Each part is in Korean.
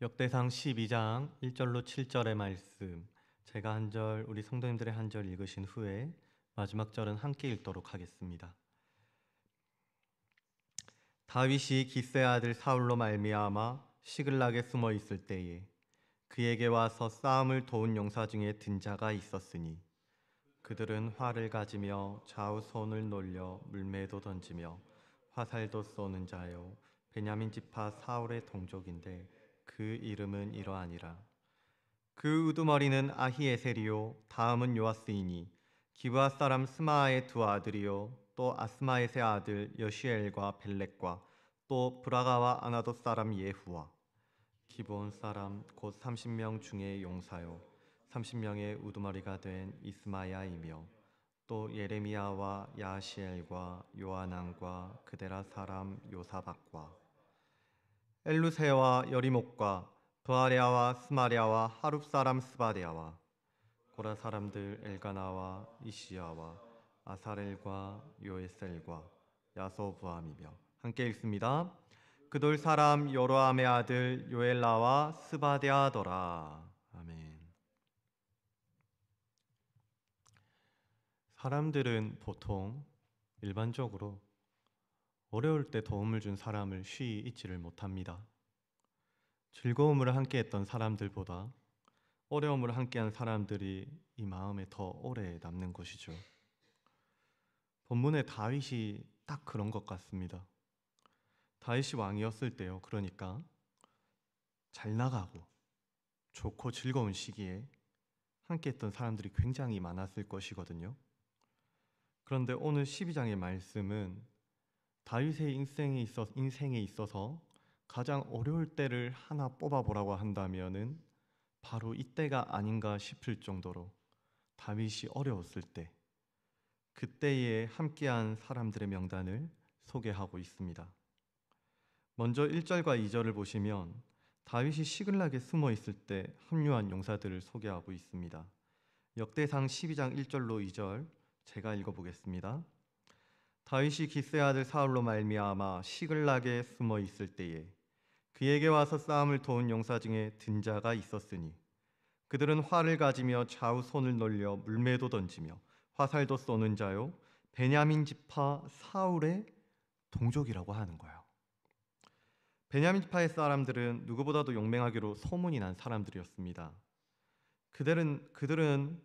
역대상 12장 1절로 7절의 말씀, 제가 한 절, 우리 성도님들의 한 절 읽으신 후에 마지막 절은 함께 읽도록 하겠습니다. 다윗이 기스의 아들 사울로 말미암아 시글락에 숨어 있을 때에 그에게 와서 싸움을 도운 용사 중에 든 자가 있었으니 그들은 활을 가지며 좌우 손을 놀려 물매도 던지며 화살도 쏘는 자요 베냐민 지파 사울의 동족인데 그 이름은 이러하니라. 그 우두머리는 아히에셀이요 다음은 요아스이니 기브아 사람 스마아의 두 아들이요 또 아스마엣의 아들 여시엘과 벨렉과 또 브라가와 아나돗 사람 예후와 기브온 사람 곧 30명 중에 용사요 30명의 우두머리가 된 이스마야이며 또 예레미야와 야시엘과 요하난과 그데라 사람 요사박과 엘루세와 여리목과 브아랴와 스마랴와 하룹 사람 스바데야와 고라 사람들 엘가나와 이시야와 아사렐과 요에셀과 야소부암이며 함께 읽습니다. 그돌 사람 요로암의 아들 요엘라와 스바데아더라. 아멘. 사람들은 보통 일반적으로 어려울 때 도움을 준 사람을 쉬이 잊지를 못합니다. 즐거움을 함께했던 사람들보다 어려움을 함께한 사람들이 이 마음에 더 오래 남는 것이죠. 본문의 다윗이 딱 그런 것 같습니다. 다윗이 왕이었을 때요. 그러니까 잘 나가고 좋고 즐거운 시기에 함께했던 사람들이 굉장히 많았을 것이거든요. 그런데 오늘 12장의 말씀은 다윗의 인생에 있어서 가장 어려울 때를 하나 뽑아보라고 한다면은 바로 이때가 아닌가 싶을 정도로 다윗이 어려웠을 때, 그때에 함께한 사람들의 명단을 소개하고 있습니다. 먼저 1절과 2절을 보시면 다윗이 시글락에 숨어 있을 때 합류한 용사들을 소개하고 있습니다. 역대상 12장 1절로 2절 제가 읽어보겠습니다. 다윗이 기스의 아들 사울로 말미암아 시글락에 숨어 있을 때에 그에게 와서 싸움을 도운 용사 중에 든 자가 있었으니 그들은 활을 가지며 좌우 손을 놀려 물매도 던지며 화살도 쏘는 자요 베냐민 지파 사울의 동족이라고 하는 거예요. 베냐민 지파의 사람들은 누구보다도 용맹하기로 소문이 난 사람들이었습니다. 그들은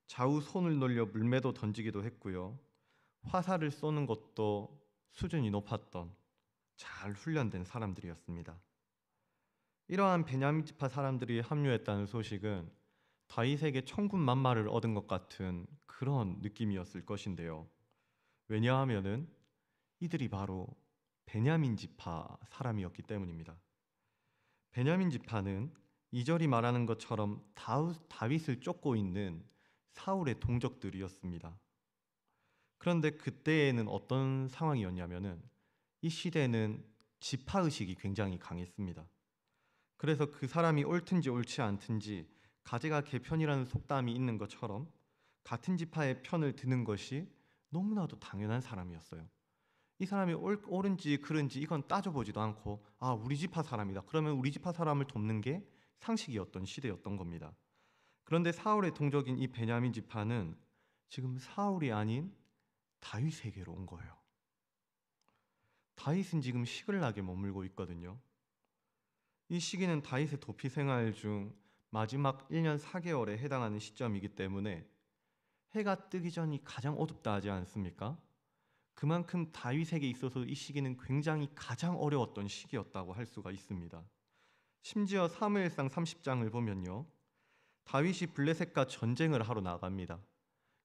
좌우 손을 놀려 물매도 던지기도 했고요. 화살을 쏘는 것도 수준이 높았던 잘 훈련된 사람들이었습니다. 이러한 베냐민 지파 사람들이 합류했다는 소식은 다윗에게 천군만마를 얻은 것 같은 그런 느낌이었을 것인데요. 왜냐하면은 이들이 바로 베냐민 지파 사람이었기 때문입니다. 베냐민 지파는 2절이 말하는 것처럼 다윗을 쫓고 있는 사울의 동족들이었습니다. 그런데 그때에는 어떤 상황이었냐면은 이 시대는 지파의식이 굉장히 강했습니다. 그래서 그 사람이 옳든지 옳지 않든지 가지가 개편이라는 속담이 있는 것처럼 같은 지파의 편을 드는 것이 너무나도 당연한 사람이었어요. 이 사람이 옳은지 그른지 이건 따져보지도 않고 우리 지파 사람이다. 그러면 우리 지파 사람을 돕는 게 상식이었던 시대였던 겁니다. 그런데 사울의 동족인 이 베냐민 지파는 지금 사울이 아닌 다윗에게로 온 거예요. 다윗은 지금 시글락에 머물고 있거든요. 이 시기는 다윗의 도피 생활 중 마지막 1년 4개월에 해당하는 시점이기 때문에 해가 뜨기 전이 가장 어둡다 하지 않습니까? 그만큼 다윗에게 있어서 이 시기는 굉장히 가장 어려웠던 시기였다고 할 수가 있습니다. 심지어 사무엘상 30장을 보면요, 다윗이 블레셋과 전쟁을 하러 나갑니다.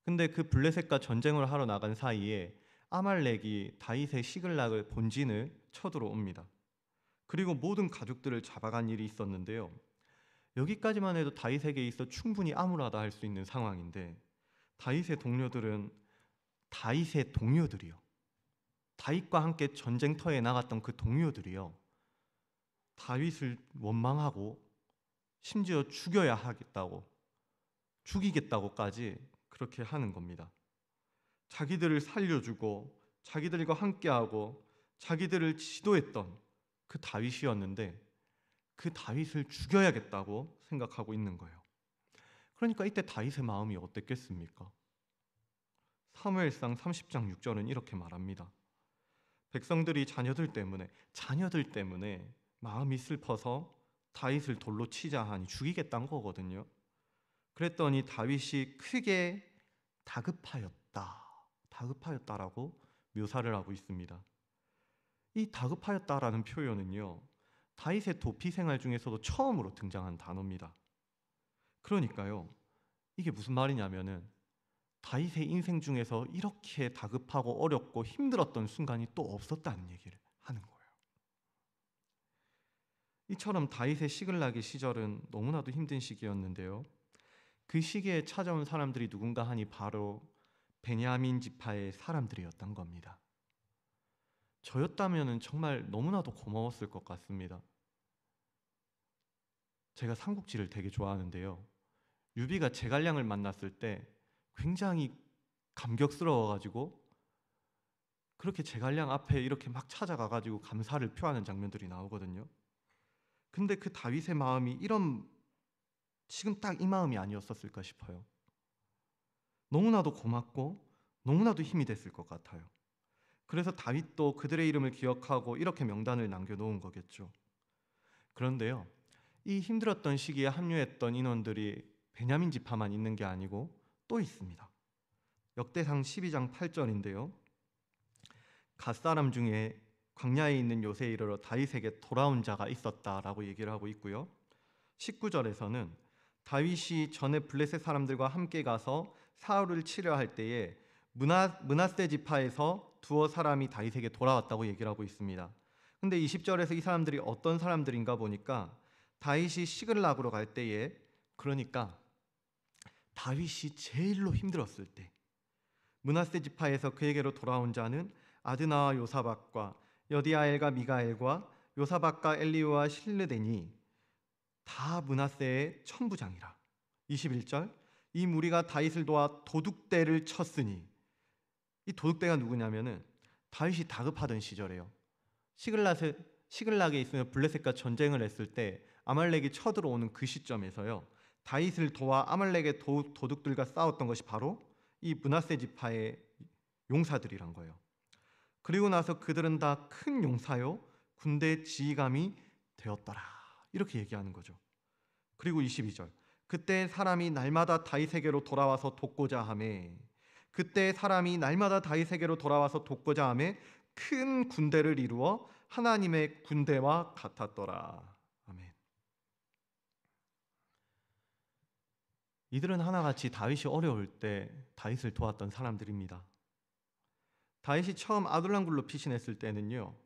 근데 그 블레셋과 전쟁을 하러 나간 사이에 아말렉이 다윗의 시글락을 본진을 쳐들어옵니다. 그리고 모든 가족들을 잡아간 일이 있었는데요. 여기까지만 해도 다윗에게 있어 충분히 암울하다 할 수 있는 상황인데 다윗의 동료들이요. 다윗과 함께 전쟁터에 나갔던 그 동료들이요. 다윗을 원망하고 심지어 죽이겠다고까지 그렇게 하는 겁니다. 자기들을 살려주고 자기들과 함께하고 자기들을 지도했던 그 다윗이었는데 그 다윗을 죽여야겠다고 생각하고 있는 거예요. 그러니까 이때 다윗의 마음이 어땠겠습니까? 사무엘상 30장 6절은 이렇게 말합니다. 백성들이 자녀들 때문에 마음이 슬퍼서 다윗을 돌로 치자 하니 죽이겠다는 거거든요. 그랬더니 다윗이 크게 다급하였다라고 묘사를 하고 있습니다. 이 다급하였다라는 표현은요, 다윗의 도피 생활 중에서도 처음으로 등장한 단어입니다. 그러니까요, 이게 무슨 말이냐면은 다윗의 인생 중에서 이렇게 다급하고 어렵고 힘들었던 순간이 또 없었다는 얘기를 하는 거예요. 이처럼 다윗의 시글락의 시절은 너무나도 힘든 시기였는데요. 그 시기에 찾아온 사람들이 누군가 하니 바로 베냐민 지파의 사람들이었던 겁니다. 저였다면 정말 너무나도 고마웠을 것 같습니다. 제가 삼국지를 되게 좋아하는데요. 유비가 제갈량을 만났을 때 굉장히 감격스러워가지고 그렇게 제갈량 앞에 이렇게 막 찾아가가지고 감사를 표하는 장면들이 나오거든요. 근데 그 다윗의 마음이 지금 딱 이 마음이 아니었었을까 싶어요. 너무나도 고맙고 너무나도 힘이 됐을 것 같아요. 그래서 다윗도 그들의 이름을 기억하고 이렇게 명단을 남겨놓은 거겠죠. 그런데요, 이 힘들었던 시기에 합류했던 인원들이 베냐민 지파만 있는 게 아니고 또 있습니다. 역대상 12장 8절인데요. 갓사람 중에 광야에 있는 요새에 이르러 다윗에게 돌아온 자가 있었다라고 얘기를 하고 있고요. 19절에서는 다윗이 전에 블레셋 사람들과 함께 가서 사울을 치려 할 때에 므낫세 지파에서 두어 사람이 다윗에게 돌아왔다고 얘기를 하고 있습니다. 근데 20절에서 이 사람들이 어떤 사람들인가 보니까 다윗이 시글락으로 갈 때에, 그러니까 다윗이 제일로 힘들었을 때 므낫세 지파에서 그에게로 돌아온 자는 아드나와 요사박과 여디아엘과 미가엘과 요사박과 엘리우와 실르데니 다 므낫세의 천부장이라. 21절, 이 무리가 다윗을 도와 도둑대를 쳤으니, 이 도둑대가 누구냐면은 다윗이 다급하던 시절이에요. 시글락에 있으면 블레셋과 전쟁을 했을 때 아말렉이 쳐들어오는 그 시점에서요, 다윗을 도와 아말렉의 도둑들과 싸웠던 것이 바로 이 므낫세 지파의 용사들이란 거예요. 그리고 나서 그들은 다 큰 용사요 군대 지휘감이 되었더라, 이렇게 얘기하는 거죠. 그리고 22절, 그때 사람이 날마다 다윗에게로 돌아와서 돕고자 하매, 그때 사람이 날마다 다윗에게로 돌아와서 돕고자 하매 큰 군대를 이루어 하나님의 군대와 같았더라. 아멘. 이들은 하나같이 다윗이 어려울 때 다윗을 도왔던 사람들입니다. 다윗이 처음 아둘람굴로 피신했을 때는요,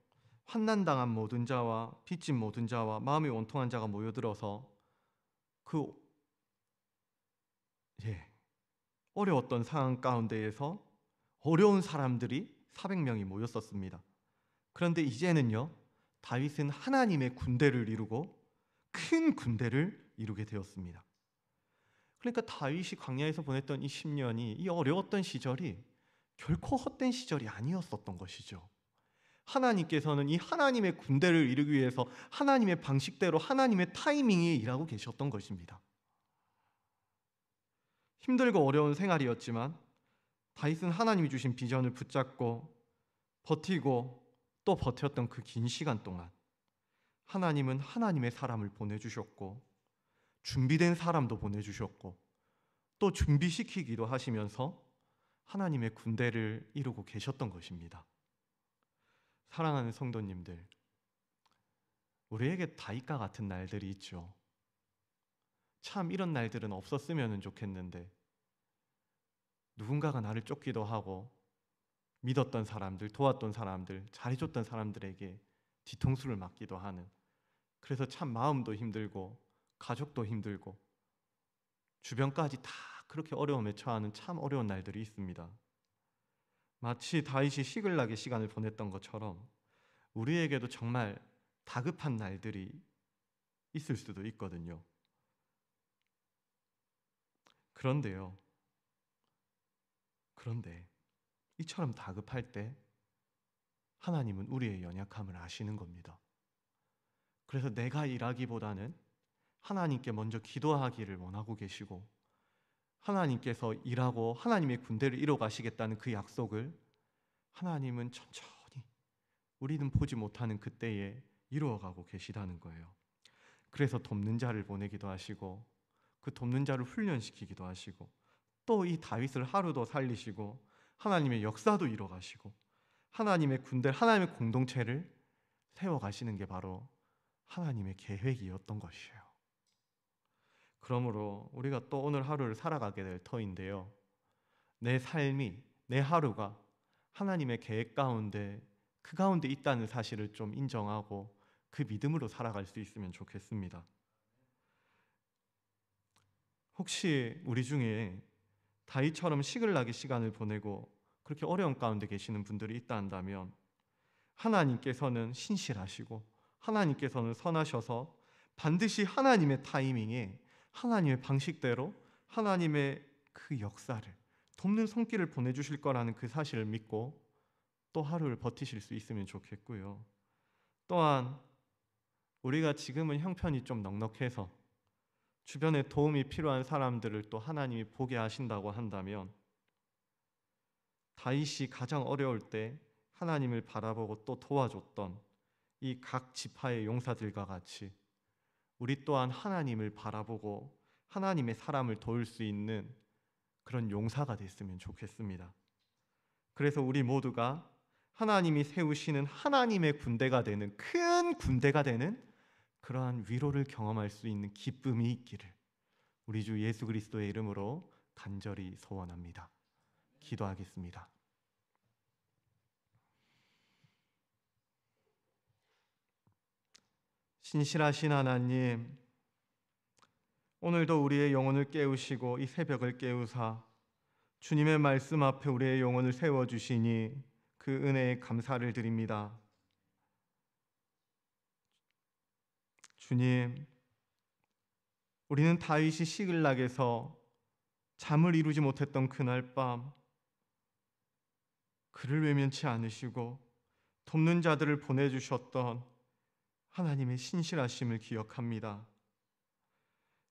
환난당한 모든 자와 빚진 모든 자와 마음이 원통한 자가 모여들어서 어려웠던 상황 가운데에서 어려운 사람들이 400명이 모였었습니다. 그런데 이제는요, 다윗은 하나님의 군대를 이루고 큰 군대를 이루게 되었습니다. 그러니까 다윗이 광야에서 보냈던 이 10년이, 이 어려웠던 시절이 결코 헛된 시절이 아니었었던 것이죠. 하나님께서는 이 하나님의 군대를 이루기 위해서 하나님의 방식대로 하나님의 타이밍에 일하고 계셨던 것입니다. 힘들고 어려운 생활이었지만 다윗은 하나님이 주신 비전을 붙잡고 버티고 또 버텼던 그 긴 시간 동안 하나님은 하나님의 사람을 보내주셨고 준비된 사람도 보내주셨고 또 준비시키기도 하시면서 하나님의 군대를 이루고 계셨던 것입니다. 사랑하는 성도님들, 우리에게 다윗과 같은 날들이 있죠. 참 이런 날들은 없었으면 좋겠는데, 누군가가 나를 쫓기도 하고 믿었던 사람들, 도왔던 사람들, 잘해줬던 사람들에게 뒤통수를 맞기도 하는, 그래서 참 마음도 힘들고 가족도 힘들고 주변까지 다 그렇게 어려움에 처하는 참 어려운 날들이 있습니다. 마치 다윗이 시글락의 시간을 보냈던 것처럼 우리에게도 정말 다급한 날들이 있을 수도 있거든요. 그런데 이처럼 다급할 때 하나님은 우리의 연약함을 아시는 겁니다. 그래서 내가 일하기보다는 하나님께 먼저 기도하기를 원하고 계시고, 하나님께서 일하고 하나님의 군대를 이뤄 가시겠다는 그 약속을 하나님은 천천히 우리는 보지 못하는 그때에 이루어가고 계시다는 거예요. 그래서 돕는 자를 보내기도 하시고, 그 돕는 자를 훈련시키기도 하시고, 또 이 다윗을 하루도 살리시고 하나님의 역사도 이뤄가시고 하나님의 군대, 하나님의 공동체를 세워가시는 게 바로 하나님의 계획이었던 것이에요. 그러므로 우리가 또 오늘 하루를 살아가게 될 터인데요, 내 삶이, 내 하루가 하나님의 계획 가운데, 그 가운데 있다는 사실을 좀 인정하고 그 믿음으로 살아갈 수 있으면 좋겠습니다. 혹시 우리 중에 다윗처럼 시글락의 시간을 보내고 그렇게 어려운 가운데 계시는 분들이 있다 한다면, 하나님께서는 신실하시고 하나님께서는 선하셔서 반드시 하나님의 타이밍에, 하나님의 방식대로 하나님의 그 역사를, 돕는 손길을 보내주실 거라는 그 사실을 믿고 또 하루를 버티실 수 있으면 좋겠고요. 또한 우리가 지금은 형편이 좀 넉넉해서 주변에 도움이 필요한 사람들을 또 하나님이 보게 하신다고 한다면, 다윗이 가장 어려울 때 하나님을 바라보고 또 도와줬던 이 각 지파의 용사들과 같이 우리 또한 하나님을 바라보고 하나님의 사람을 도울 수 있는 그런 용사가 됐으면 좋겠습니다. 그래서 우리 모두가 하나님이 세우시는 하나님의 군대가 되는, 큰 군대가 되는 그러한 위로를 경험할 수 있는 기쁨이 있기를 우리 주 예수 그리스도의 이름으로 간절히 소원합니다. 기도하겠습니다. 신실하신 하나님, 오늘도 우리의 영혼을 깨우시고 이 새벽을 깨우사 주님의 말씀 앞에 우리의 영혼을 세워주시니 그 은혜에 감사를 드립니다. 주님, 우리는 다윗이 시글락에서 잠을 이루지 못했던 그날 밤 그를 외면치 않으시고 돕는 자들을 보내주셨던 하나님의 신실하심을 기억합니다.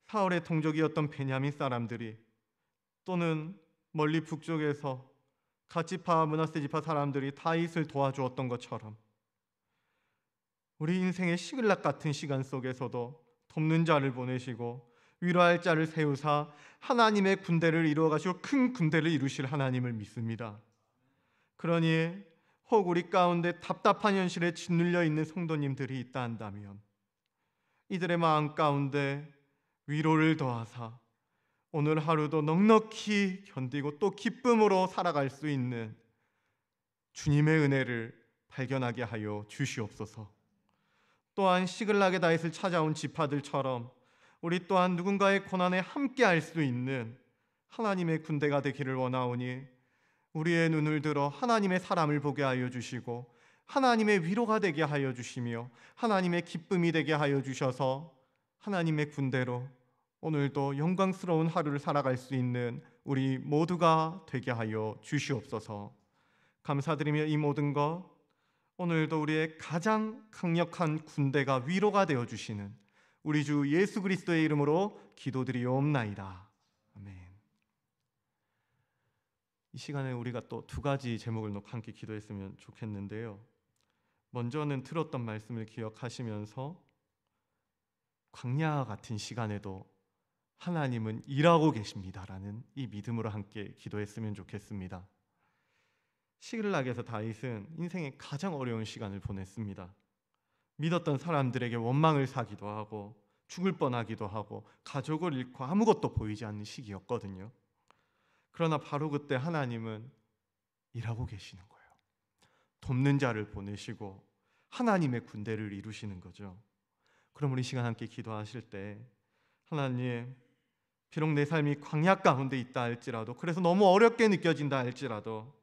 사울의 동족이었던 베냐민 사람들이, 또는 멀리 북쪽에서 갓지파 므낫세 지파 사람들이 다윗을 도와주었던 것처럼 우리 인생의 시글락 같은 시간 속에서도 돕는 자를 보내시고 위로할 자를 세우사 하나님의 군대를 이루어 가시고 큰 군대를 이루실 하나님을 믿습니다. 그러니 혹 우리 가운데 답답한 현실에 짓눌려 있는 성도님들이 있다 한다면, 이들의 마음 가운데 위로를 더하사 오늘 하루도 넉넉히 견디고 또 기쁨으로 살아갈 수 있는 주님의 은혜를 발견하게 하여 주시옵소서. 또한 시글락의 다윗을 찾아온 지파들처럼 우리 또한 누군가의 고난에 함께할 수 있는 하나님의 군대가 되기를 원하오니, 우리의 눈을 들어 하나님의 사람을 보게 하여 주시고 하나님의 위로가 되게 하여 주시며 하나님의 기쁨이 되게 하여 주셔서 하나님의 군대로 오늘도 영광스러운 하루를 살아갈 수 있는 우리 모두가 되게 하여 주시옵소서. 감사드리며 이 모든 것 오늘도 우리의 가장 강력한 군대가 위로가 되어 주시는 우리 주 예수 그리스도의 이름으로 기도드리옵나이다. 아멘. 이 시간에 우리가 또 두 가지 제목을 놓고 함께 기도했으면 좋겠는데요, 먼저는 들었던 말씀을 기억하시면서 광야 같은 시간에도 하나님은 일하고 계십니다라는 이 믿음으로 함께 기도했으면 좋겠습니다. 시글락에서 다윗은 인생의 가장 어려운 시간을 보냈습니다. 믿었던 사람들에게 원망을 사기도 하고 죽을 뻔하기도 하고 가족을 잃고 아무것도 보이지 않는 시기였거든요. 그러나 바로 그때 하나님은 일하고 계시는 거예요. 돕는 자를 보내시고 하나님의 군대를 이루시는 거죠. 그럼 우리 시간 함께 기도하실 때, 하나님, 비록 내 삶이 광야 가운데 있다 할지라도, 그래서 너무 어렵게 느껴진다 할지라도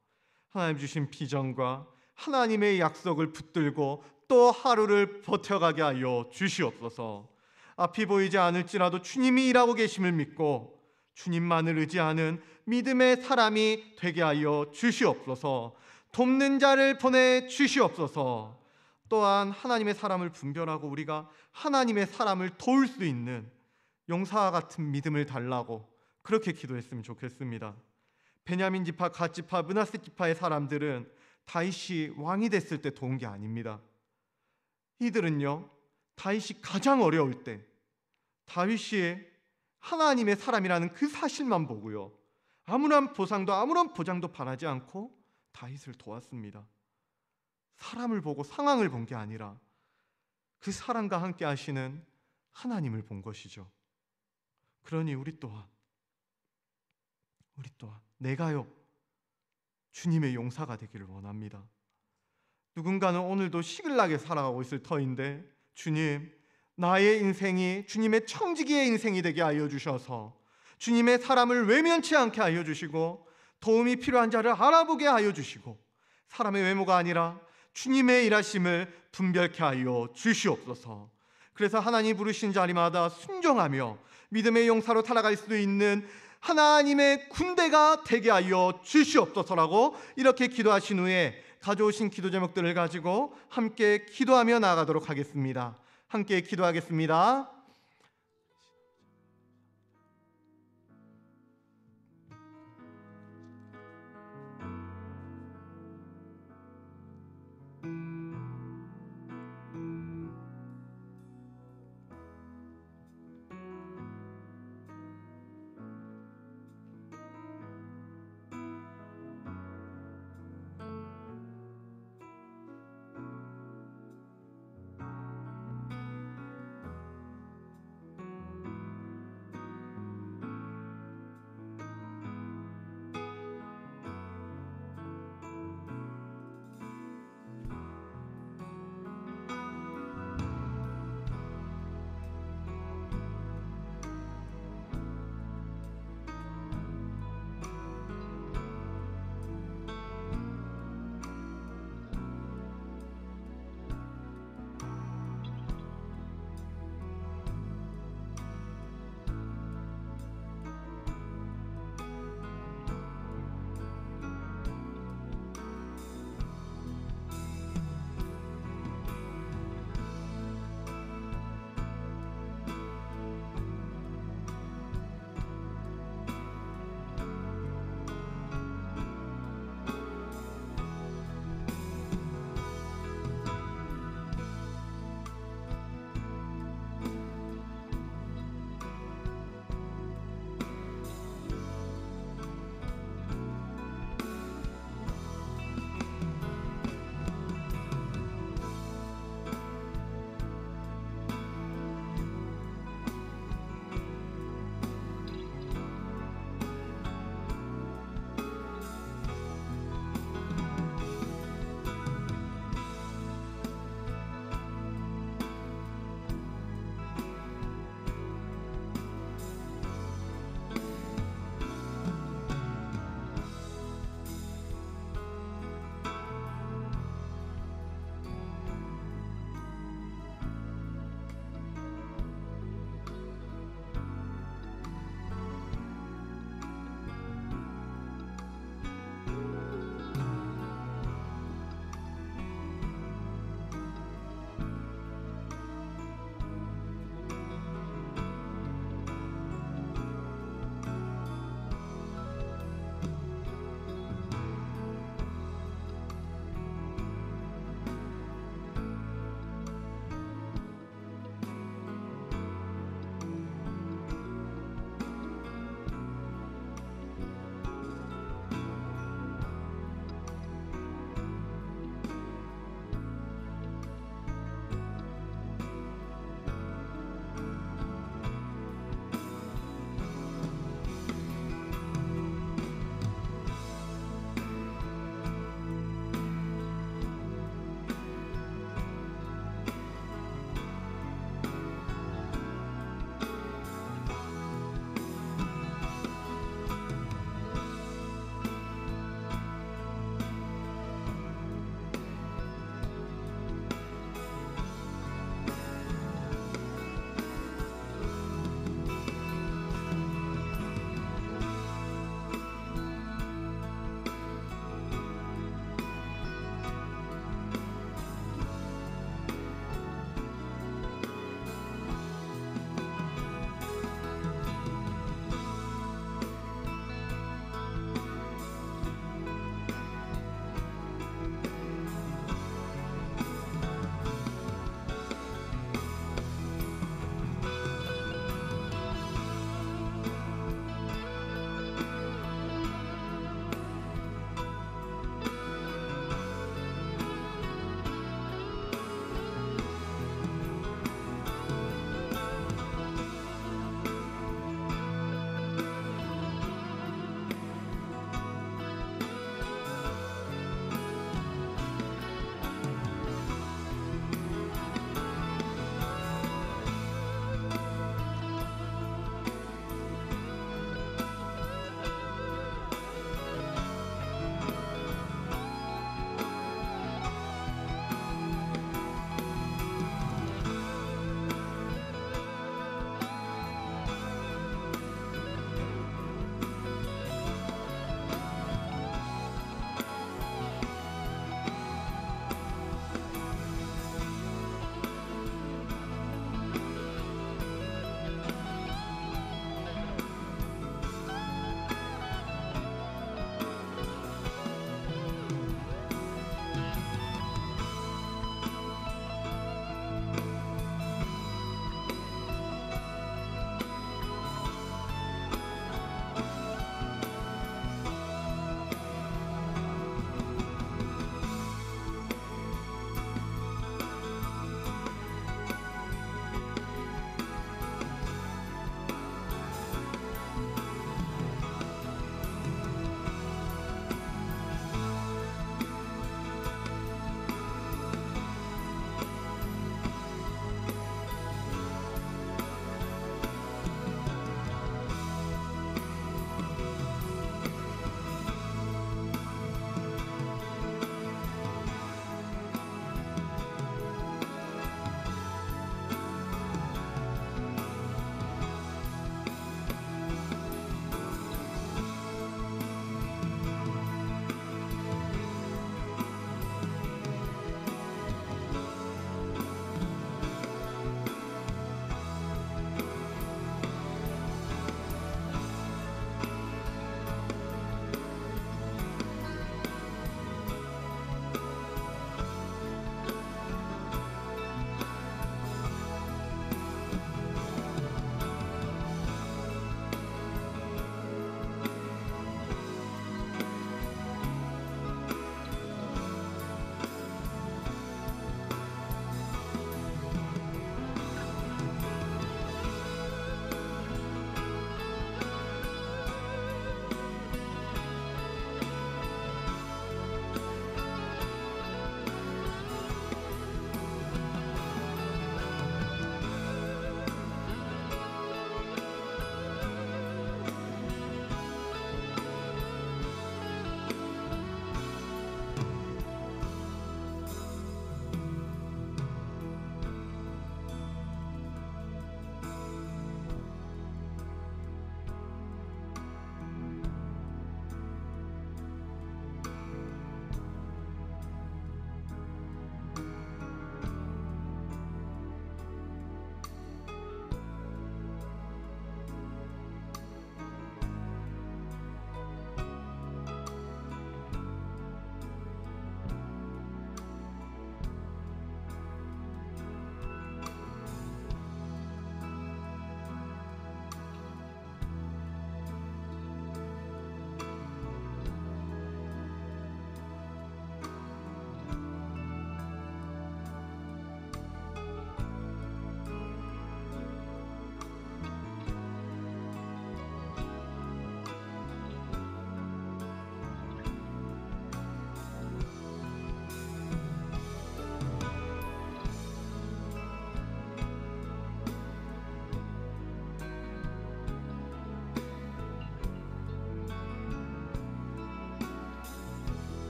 하나님 주신 비전과 하나님의 약속을 붙들고 또 하루를 버텨가게 하여 주시옵소서. 앞이 보이지 않을지라도 주님이 일하고 계심을 믿고 주님만을 의지하는 믿음의 사람이 되게 하여 주시옵소서. 돕는 자를 보내 주시옵소서. 또한 하나님의 사람을 분별하고 우리가 하나님의 사람을 도울 수 있는 용사와 같은 믿음을 달라고 그렇게 기도했으면 좋겠습니다. 베냐민 지파, 갓 지파, 므낫세 지파의 사람들은 다윗이 왕이 됐을 때 도운 게 아닙니다. 이들은요, 다윗이 가장 어려울 때 다윗이 하나님의 사람이라는 그 사실만 보고요, 아무런 보상도 아무런 보장도 바라지 않고 다윗을 도왔습니다. 사람을 보고 상황을 본 게 아니라 그 사람과 함께 하시는 하나님을 본 것이죠. 그러니 우리 또한 내가요 주님의 용사가 되기를 원합니다. 누군가는 오늘도 시글나게 살아가고 있을 터인데, 주님, 나의 인생이 주님의 청지기의 인생이 되게 하여 주셔서 주님의 사람을 외면치 않게 하여 주시고 도움이 필요한 자를 알아보게 하여 주시고 사람의 외모가 아니라 주님의 일하심을 분별케 하여 주시옵소서. 그래서 하나님이 부르신 자리마다 순종하며 믿음의 용사로 살아갈 수 있는 하나님의 군대가 되게 하여 주시옵소서라고 이렇게 기도하신 후에 가져오신 기도 제목들을 가지고 함께 기도하며 나아가도록 하겠습니다. 함께 기도하겠습니다.